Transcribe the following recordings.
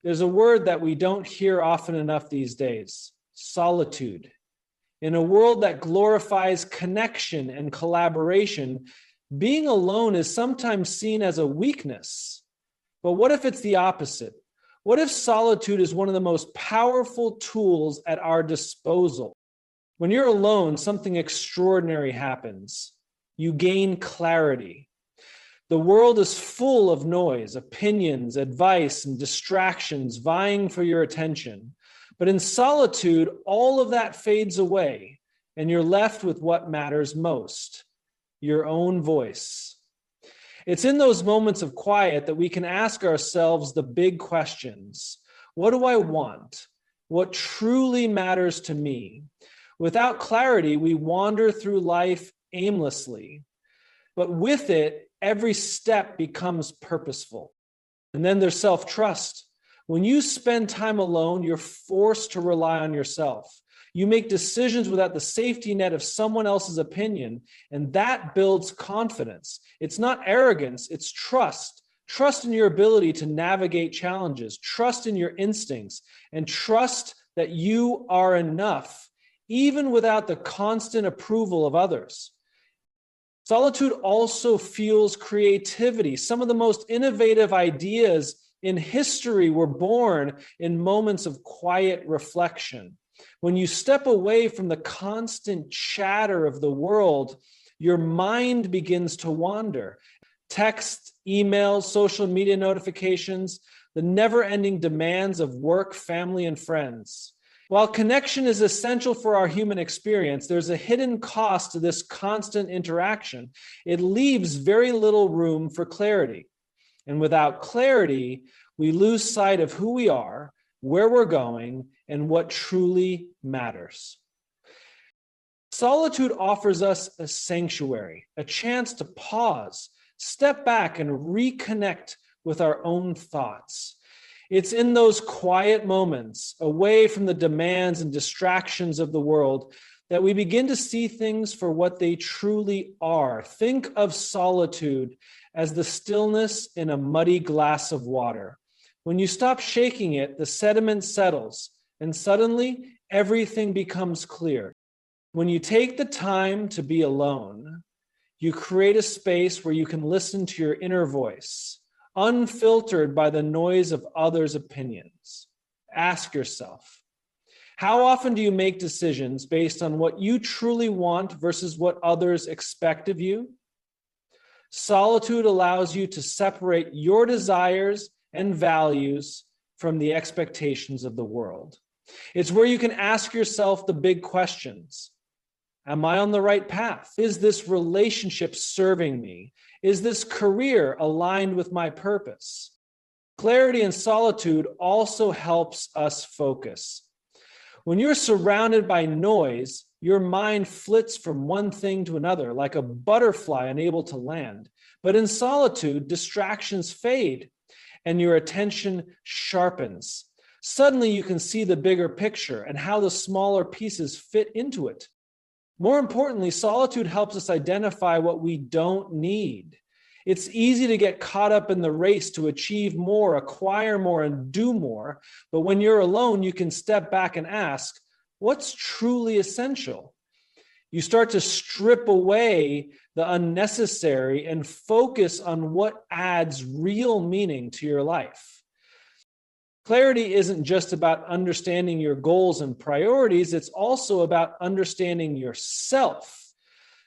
There's a word that we don't hear often enough these days: solitude. In a world that glorifies connection and collaboration, being alone is sometimes seen as a weakness. But what if it's the opposite? What if solitude is one of the most powerful tools at our disposal? When you're alone, something extraordinary happens. You gain clarity. The world is full of noise, opinions, advice, and distractions vying for your attention. But in solitude, all of that fades away, and you're left with what matters most: your own voice. It's in those moments of quiet that we can ask ourselves the big questions. What do I want? What truly matters to me? Without clarity, we wander through life aimlessly. But with it, every step becomes purposeful. And then there's self-trust. When you spend time alone, you're forced to rely on yourself. You make decisions without the safety net of someone else's opinion, and that builds confidence. It's not arrogance, it's trust. Trust in your ability to navigate challenges, trust in your instincts, and trust that you are enough, even without the constant approval of others. Solitude also fuels creativity. Some of the most innovative ideas in history were born in moments of quiet reflection. When you step away from the constant chatter of the world, your mind begins to wander. Text, emails, social media notifications, the never-ending demands of work, family, and friends. While connection is essential for our human experience, there's a hidden cost to this constant interaction. It leaves very little room for clarity. And without clarity, we lose sight of who we are, where we're going, and what truly matters. Solitude offers us a sanctuary, a chance to pause, step back, and reconnect with our own thoughts. It's in those quiet moments, away from the demands and distractions of the world, that we begin to see things for what they truly are. Think of solitude as the stillness in a muddy glass of water. When you stop shaking it, the sediment settles, and suddenly everything becomes clear. When you take the time to be alone, you create a space where you can listen to your inner voice, unfiltered by the noise of others' opinions. Ask yourself, how often do you make decisions based on what you truly want versus what others expect of you? Solitude allows you to separate your desires and values from the expectations of the world. It's where you can ask yourself the big questions. Am I on the right path? Is this relationship serving me? Is this career aligned with my purpose? Clarity and solitude also helps us focus. When you're surrounded by noise, your mind flits from one thing to another, like a butterfly unable to land. But in solitude, distractions fade and your attention sharpens. Suddenly you can see the bigger picture and how the smaller pieces fit into it. More importantly, solitude helps us identify what we don't need. It's easy to get caught up in the race to achieve more, acquire more, and do more. But when you're alone, you can step back and ask, what's truly essential? You start to strip away the unnecessary and focus on what adds real meaning to your life. Clarity isn't just about understanding your goals and priorities, it's also about understanding yourself.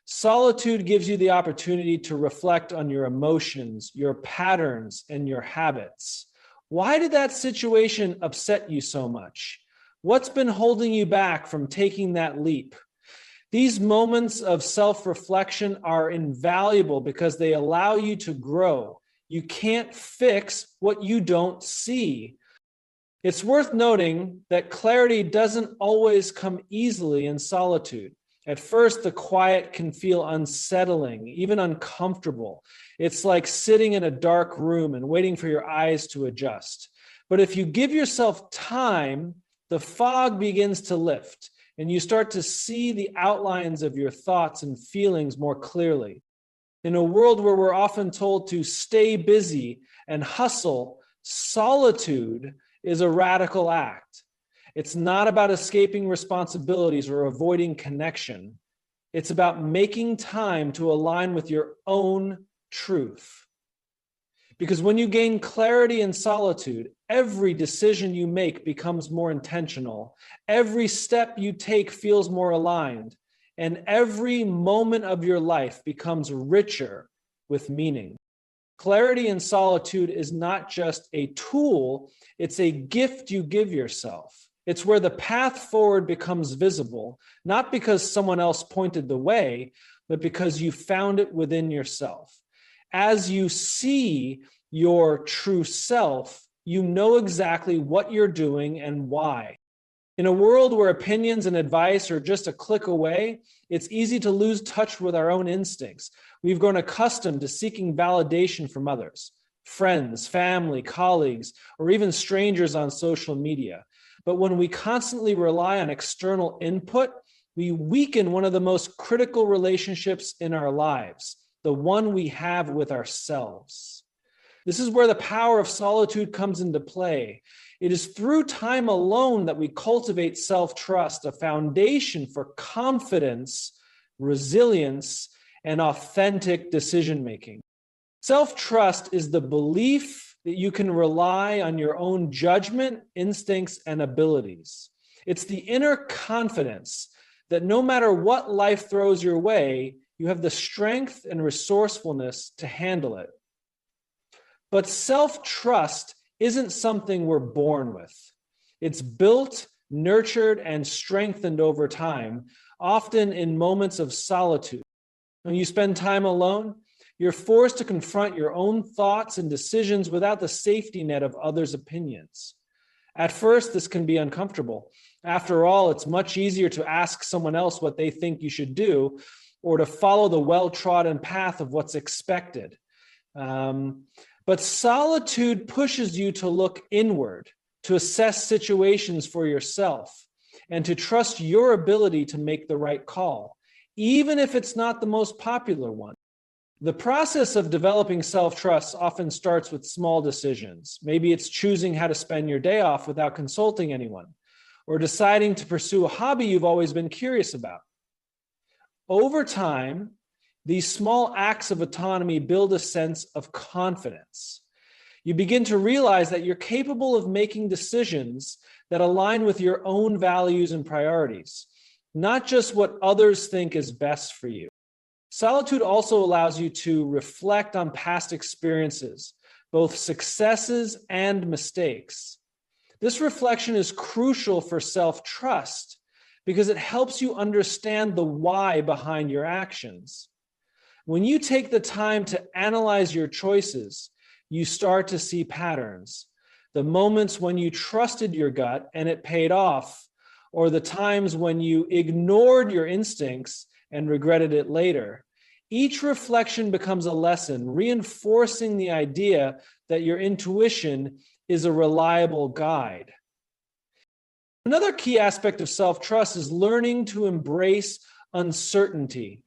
Solitude gives you the opportunity to reflect on your emotions, your patterns, and your habits. Why did that situation upset you so much? What's been holding you back from taking that leap? These moments of self-reflection are invaluable because they allow you to grow. You can't fix what you don't see. It's worth noting that clarity doesn't always come easily in solitude. At first, the quiet can feel unsettling, even uncomfortable. It's like sitting in a dark room and waiting for your eyes to adjust. But if you give yourself time, the fog begins to lift, and you start to see the outlines of your thoughts and feelings more clearly. In a world where we're often told to stay busy and hustle, solitude is a radical act. It's not about escaping responsibilities or avoiding connection. It's about making time to align with your own truth. Because when you gain clarity in solitude, every decision you make becomes more intentional. Every step you take feels more aligned. And every moment of your life becomes richer with meaning. Clarity in solitude is not just a tool, it's a gift you give yourself. It's where the path forward becomes visible, not because someone else pointed the way, but because you found it within yourself. As you see your true self, you know exactly what you're doing and why. In a world where opinions and advice are just a click away, it's easy to lose touch with our own instincts. We've grown accustomed to seeking validation from others, friends, family, colleagues, or even strangers on social media. But when we constantly rely on external input, we weaken one of the most critical relationships in our lives, the one we have with ourselves. This is where the power of solitude comes into play. It is through time alone that we cultivate self-trust, a foundation for confidence, resilience, and authentic decision-making. Self-trust is the belief that you can rely on your own judgment, instincts, and abilities. It's the inner confidence that no matter what life throws your way, you have the strength and resourcefulness to handle it. But self-trust isn't something we're born with. It's built, nurtured, and strengthened over time, often in moments of solitude. When you spend time alone, you're forced to confront your own thoughts and decisions without the safety net of others' opinions. At first, this can be uncomfortable. After all, it's much easier to ask someone else what they think you should do, or to follow the well-trodden path of what's expected. But solitude pushes you to look inward, to assess situations for yourself, and to trust your ability to make the right call, even if it's not the most popular one. The process of developing self-trust often starts with small decisions. Maybe it's choosing how to spend your day off without consulting anyone, or deciding to pursue a hobby you've always been curious about. Over time, these small acts of autonomy build a sense of confidence. You begin to realize that you're capable of making decisions that align with your own values and priorities, not just what others think is best for you. Solitude also allows you to reflect on past experiences, both successes and mistakes. This reflection is crucial for self-trust because it helps you understand the why behind your actions. When you take the time to analyze your choices, you start to see patterns. The moments when you trusted your gut and it paid off, or the times when you ignored your instincts and regretted it later. Each reflection becomes a lesson, reinforcing the idea that your intuition is a reliable guide. Another key aspect of self-trust is learning to embrace uncertainty.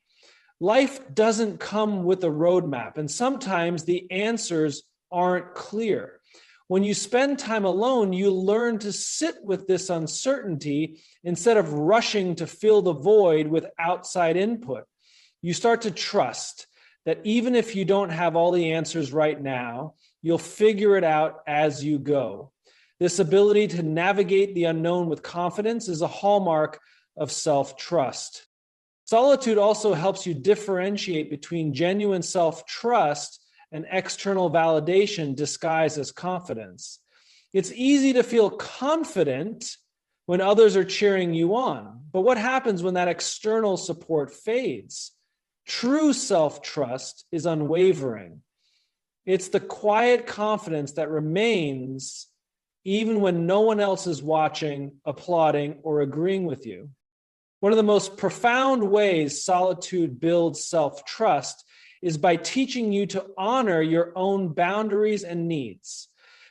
Life doesn't come with a roadmap, and sometimes the answers aren't clear. When you spend time alone, you learn to sit with this uncertainty instead of rushing to fill the void with outside input. You start to trust that even if you don't have all the answers right now, you'll figure it out as you go. This ability to navigate the unknown with confidence is a hallmark of self-trust. Solitude also helps you differentiate between genuine self-trust and external validation disguised as confidence. It's easy to feel confident when others are cheering you on, but what happens when that external support fades? True self-trust is unwavering. It's the quiet confidence that remains even when no one else is watching, applauding, or agreeing with you. One of the most profound ways solitude builds self-trust is by teaching you to honor your own boundaries and needs.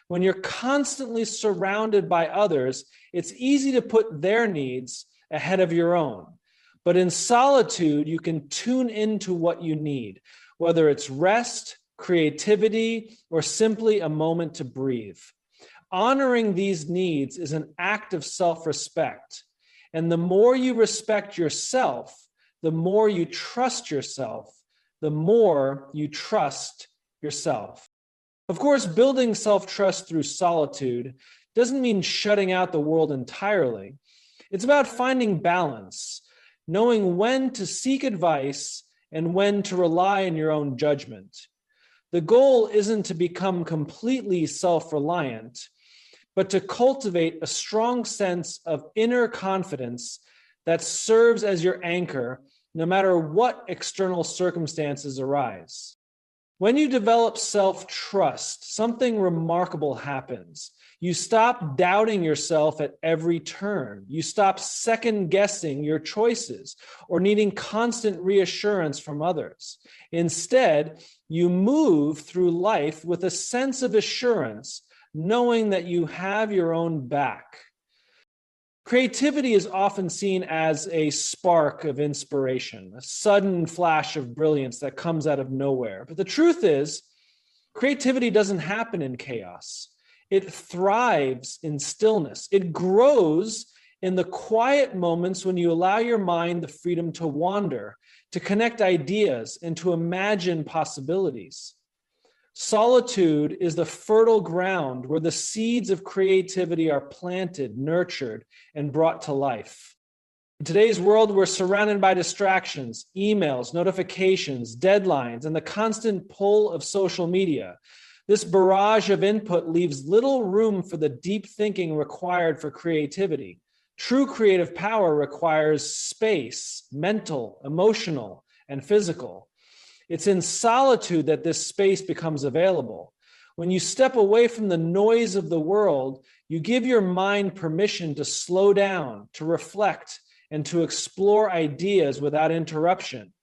When you're constantly surrounded by others, it's easy to put their needs ahead of your own. But in solitude, you can tune into what you need, whether it's rest, creativity, or simply a moment to breathe. Honoring these needs is an act of self-respect. And the more you respect yourself, the more you trust yourself, the more you trust yourself. Of course, building self-trust through solitude doesn't mean shutting out the world entirely. It's about finding balance, knowing when to seek advice and when to rely on your own judgment. The goal isn't to become completely self-reliant, but to cultivate a strong sense of inner confidence that serves as your anchor no matter what external circumstances arise. When you develop self-trust, something remarkable happens. You stop doubting yourself at every turn. You stop second-guessing your choices or needing constant reassurance from others. Instead, you move through life with a sense of assurance, knowing that you have your own back. Creativity is often seen as a spark of inspiration, a sudden flash of brilliance that comes out of nowhere. But the truth is, creativity doesn't happen in chaos. It thrives in stillness. It grows in the quiet moments when you allow your mind the freedom to wander, to connect ideas, and to imagine possibilities. Solitude is the fertile ground where the seeds of creativity are planted, nurtured, and brought to life. In today's world, we're surrounded by distractions, emails, notifications, deadlines, and the constant pull of social media. This barrage of input leaves little room for the deep thinking required for creativity. True creative power requires space, mental, emotional, and physical. It's in solitude that this space becomes available. When you step away from the noise of the world, you give your mind permission to slow down, to reflect, and to explore ideas without interruption.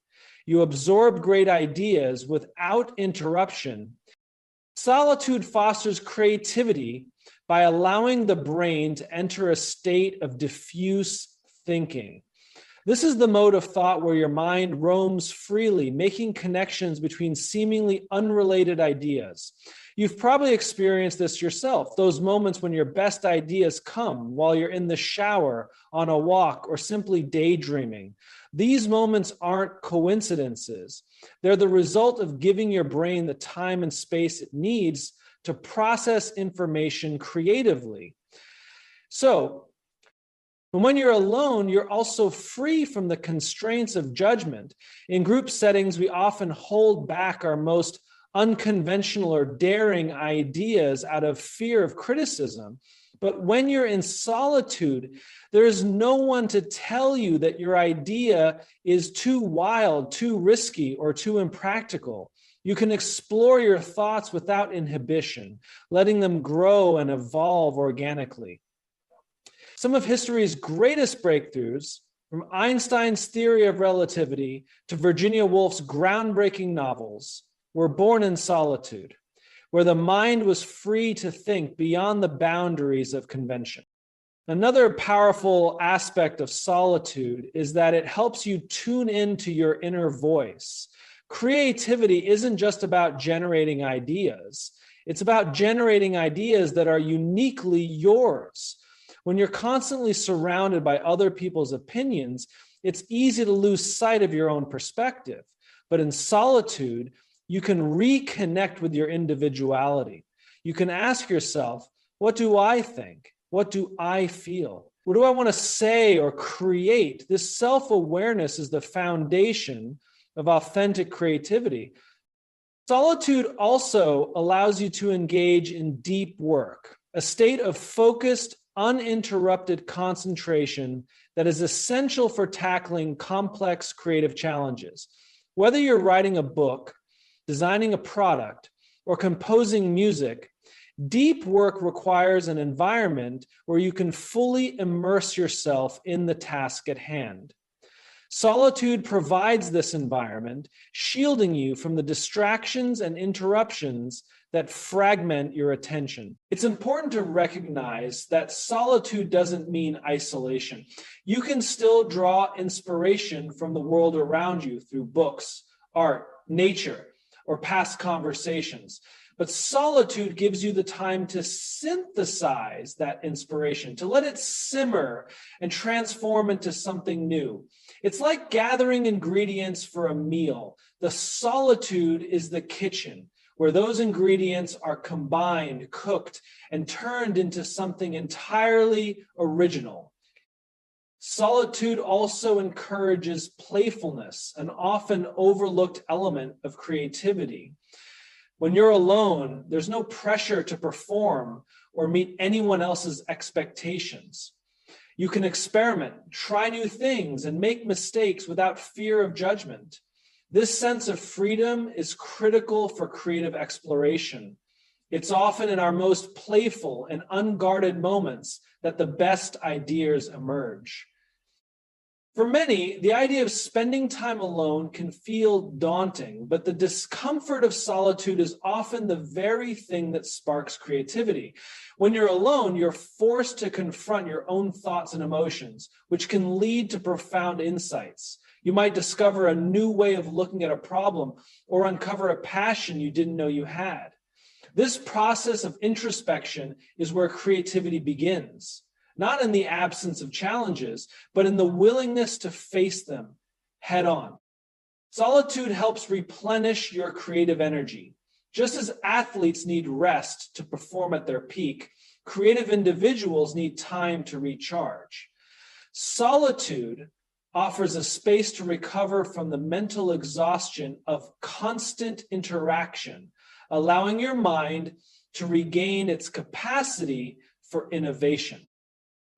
You absorb great ideas without interruption. Solitude fosters creativity by allowing the brain to enter a state of diffuse thinking. This is the mode of thought where your mind roams freely, making connections between seemingly unrelated ideas. You've probably experienced this yourself, those moments when your best ideas come while you're in the shower, on a walk, or simply daydreaming. These moments aren't coincidences. They're the result of giving your brain the time and space it needs to process information creatively. So, when you're alone, you're also free from the constraints of judgment. In group settings, we often hold back our most unconventional or daring ideas out of fear of criticism. But when you're in solitude, there's no one to tell you that your idea is too wild, too risky, or too impractical. You can explore your thoughts without inhibition, letting them grow and evolve organically. Some of history's greatest breakthroughs, from Einstein's theory of relativity to Virginia Woolf's groundbreaking novels, were born in solitude, where the mind was free to think beyond the boundaries of convention. Another powerful aspect of solitude is that it helps you tune into your inner voice. Creativity isn't just about generating ideas. It's about generating ideas that are uniquely yours. When you're constantly surrounded by other people's opinions, it's easy to lose sight of your own perspective. But in solitude, you can reconnect with your individuality. You can ask yourself, what do I think? What do I feel? What do I want to say or create? This self-awareness is the foundation of authentic creativity. Solitude also allows you to engage in deep work, a state of focused, uninterrupted concentration that is essential for tackling complex creative challenges. Whether you're writing a book, designing a product, or composing music, deep work requires an environment where you can fully immerse yourself in the task at hand. Solitude provides this environment, shielding you from the distractions and interruptions that fragment your attention. It's important to recognize that solitude doesn't mean isolation. You can still draw inspiration from the world around you through books, art, nature, or past conversations. But solitude gives you the time to synthesize that inspiration, to let it simmer and transform into something new. It's like gathering ingredients for a meal. The solitude is the kitchen, where those ingredients are combined, cooked, and turned into something entirely original. Solitude also encourages playfulness, an often overlooked element of creativity. When you're alone, there's no pressure to perform or meet anyone else's expectations. You can experiment, try new things, and make mistakes without fear of judgment. This sense of freedom is critical for creative exploration. It's often in our most playful and unguarded moments that the best ideas emerge. For many, the idea of spending time alone can feel daunting, but the discomfort of solitude is often the very thing that sparks creativity. When you're alone, you're forced to confront your own thoughts and emotions, which can lead to profound insights. You might discover a new way of looking at a problem or uncover a passion you didn't know you had. This process of introspection is where creativity begins. Not in the absence of challenges, but in the willingness to face them head on. Solitude helps replenish your creative energy. Just as athletes need rest to perform at their peak, creative individuals need time to recharge. Solitude offers a space to recover from the mental exhaustion of constant interaction, allowing your mind to regain its capacity for innovation.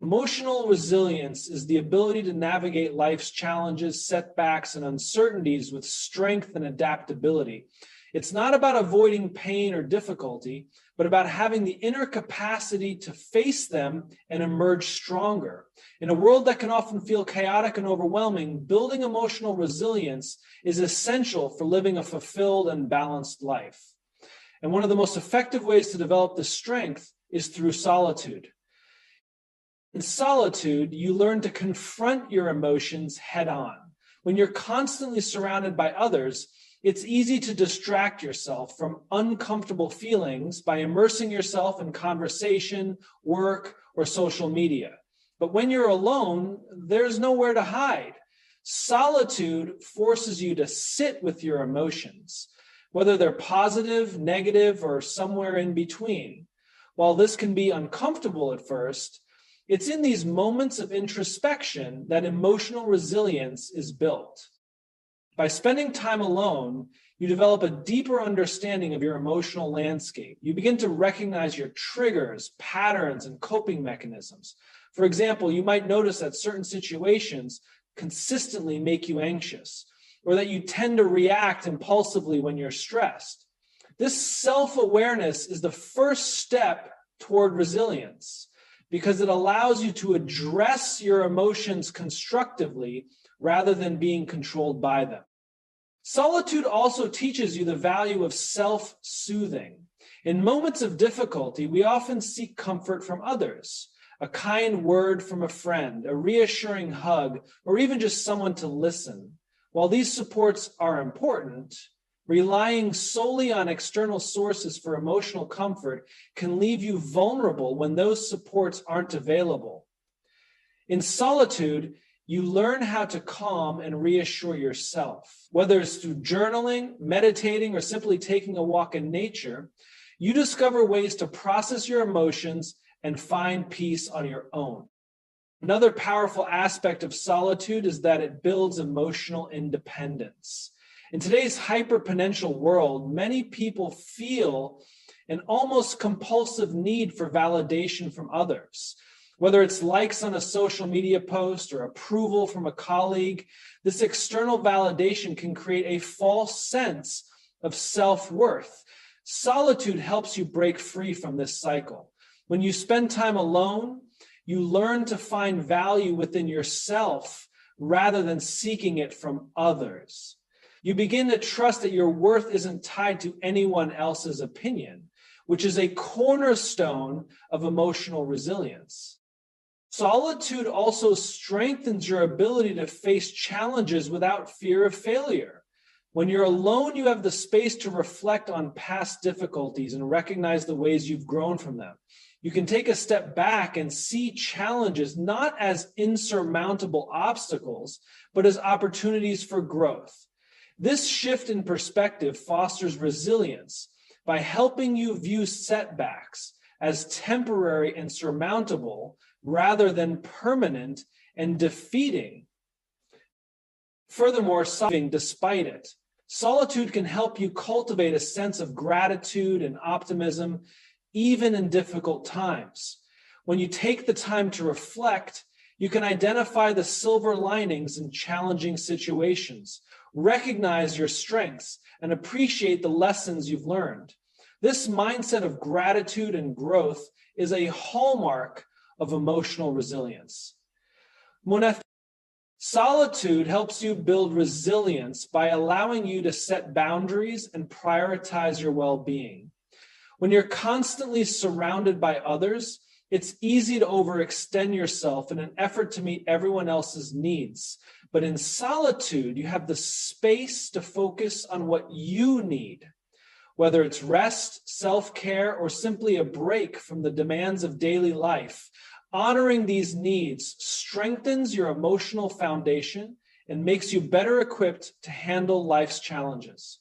Emotional resilience is the ability to navigate life's challenges, setbacks, and uncertainties with strength and adaptability. It's not about avoiding pain or difficulty, but about having the inner capacity to face them and emerge stronger. In a world that can often feel chaotic and overwhelming, building emotional resilience is essential for living a fulfilled and balanced life. And one of the most effective ways to develop this strength is through solitude. In solitude, you learn to confront your emotions head on. When you're constantly surrounded by others, it's easy to distract yourself from uncomfortable feelings by immersing yourself in conversation, work, or social media. But when you're alone, there's nowhere to hide. Solitude forces you to sit with your emotions, whether they're positive, negative, or somewhere in between. While this can be uncomfortable at first, it's in these moments of introspection that emotional resilience is built. By spending time alone, you develop a deeper understanding of your emotional landscape. You begin to recognize your triggers, patterns, and coping mechanisms. For example, you might notice that certain situations consistently make you anxious, or that you tend to react impulsively when you're stressed. This self-awareness is the first step toward resilience, because it allows you to address your emotions constructively rather than being controlled by them. Solitude also teaches you the value of self-soothing. In moments of difficulty, we often seek comfort from others. A kind word from a friend, a reassuring hug, or even just someone to listen. While these supports are important, relying solely on external sources for emotional comfort can leave you vulnerable when those supports aren't available. In solitude, you learn how to calm and reassure yourself. Whether it's through journaling, meditating, or simply taking a walk in nature, you discover ways to process your emotions and find peace on your own. Another powerful aspect of solitude is that it builds emotional independence. In today's hyperpotential world, many people feel an almost compulsive need for validation from others. Whether it's likes on a social media post or approval from a colleague, this external validation can create a false sense of self-worth. Solitude helps you break free from this cycle. When you spend time alone, you learn to find value within yourself rather than seeking it from others. You begin to trust that your worth isn't tied to anyone else's opinion, which is a cornerstone of emotional resilience. Solitude also strengthens your ability to face challenges without fear of failure. When you're alone, you have the space to reflect on past difficulties and recognize the ways you've grown from them. You can take a step back and see challenges not as insurmountable obstacles, but as opportunities for growth. This shift in perspective fosters resilience by helping you view setbacks as temporary and surmountable rather than permanent and defeating. Furthermore, solving despite it. Solitude can help you cultivate a sense of gratitude and optimism, even in difficult times. When you take the time to reflect, you can identify the silver linings in challenging situations, recognize your strengths, and appreciate the lessons you've learned. This mindset of gratitude and growth is a hallmark of emotional resilience. Solitude helps you build resilience by allowing you to set boundaries and prioritize your well-being. When you're constantly surrounded by others, it's easy to overextend yourself in an effort to meet everyone else's needs. But in solitude, you have the space to focus on what you need, whether it's rest, self-care, or simply a break from the demands of daily life. Honoring these needs strengthens your emotional foundation and makes you better equipped to handle life's challenges.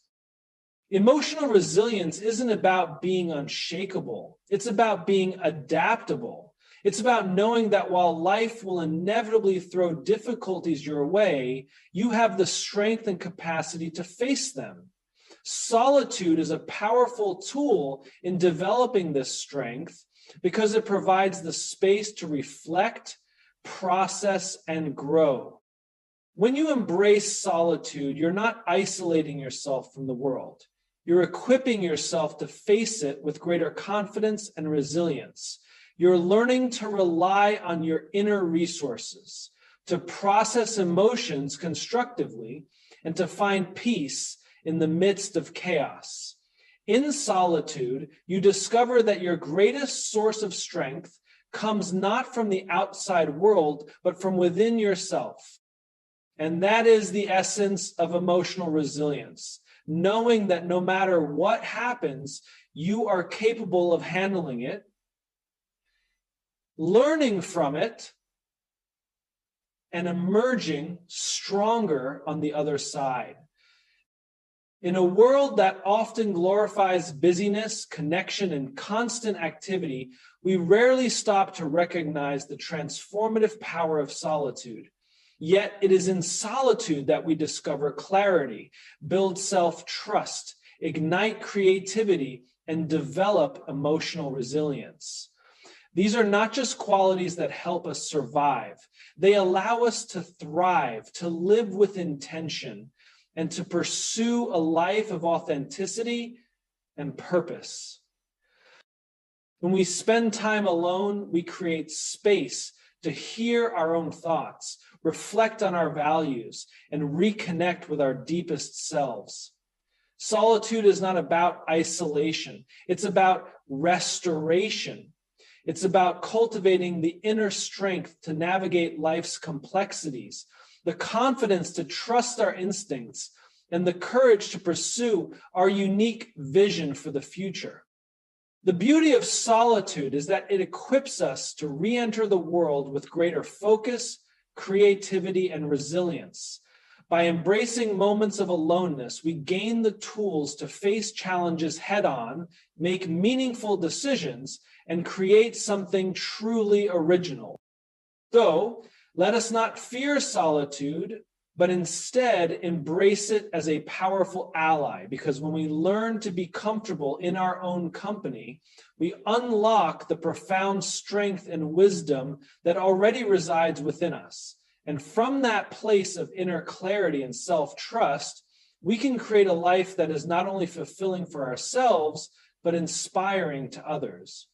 Emotional resilience isn't about being unshakable. It's about being adaptable. It's about knowing that while life will inevitably throw difficulties your way, you have the strength and capacity to face them. Solitude is a powerful tool in developing this strength because it provides the space to reflect, process, and grow. When you embrace solitude, you're not isolating yourself from the world. You're equipping yourself to face it with greater confidence and resilience. You're learning to rely on your inner resources, to process emotions constructively, and to find peace in the midst of chaos. In solitude, you discover that your greatest source of strength comes not from the outside world, but from within yourself. And that is the essence of emotional resilience, knowing that no matter what happens, you are capable of handling it, learning from it, and emerging stronger on the other side. In a world that often glorifies busyness, connection, and constant activity, we rarely stop to recognize the transformative power of solitude. Yet it is in solitude that we discover clarity, build self-trust, ignite creativity, and develop emotional resilience. These are not just qualities that help us survive. They allow us to thrive, to live with intention, and to pursue a life of authenticity and purpose. When we spend time alone, we create space to hear our own thoughts, reflect on our values, and reconnect with our deepest selves. Solitude is not about isolation. It's about restoration. It's about cultivating the inner strength to navigate life's complexities, the confidence to trust our instincts, and the courage to pursue our unique vision for the future. The beauty of solitude is that it equips us to re-enter the world with greater focus, creativity, and resilience. By embracing moments of aloneness, we gain the tools to face challenges head-on, make meaningful decisions, and create something truly original. So, let us not fear solitude, but instead embrace it as a powerful ally, because when we learn to be comfortable in our own company, we unlock the profound strength and wisdom that already resides within us. And from that place of inner clarity and self-trust, we can create a life that is not only fulfilling for ourselves, but inspiring to others.